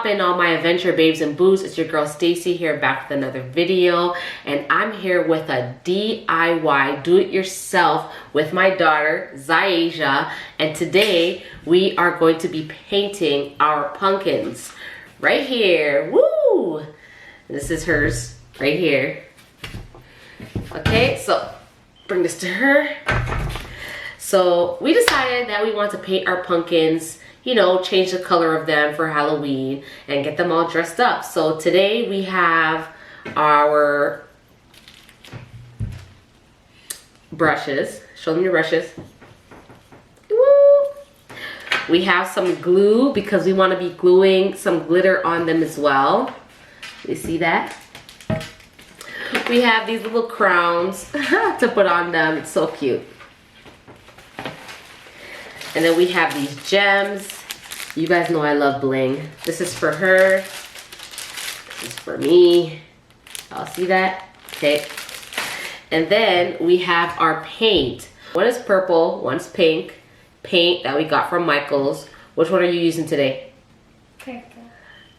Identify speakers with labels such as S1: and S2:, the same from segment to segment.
S1: poppin', all my adventure babes and boos? It's your girl Stacy here, back with another video, and I'm here with a DIY, do-it-yourself, with my daughter Zaisha, and today we are going to be painting our pumpkins right here. Woo! This is hers right here. Okay, so bring this to her. So we decided that we want to paint our pumpkins, you know, change the color of them for Halloween and get them all dressed up. So today we have our brushes. Show them your brushes. Woo! We have some glue because we want to be gluing some glitter on them as well. You see that? We have these little crowns to put on them. It's so cute. And then we have these gems. You guys know I love bling. This is for her. This is for me. I'll see that. Okay. And then we have our paint. One is purple, one's pink. Paint that we got from Michael's. Which one are you using today?
S2: Purple.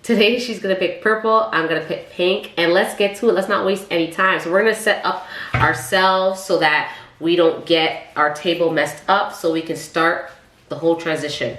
S1: Today she's gonna pick purple. I'm gonna pick pink. And let's get to it. Let's not waste any time. So we're gonna set up ourselves so that we don't get our table messed up, so we can start the whole transition.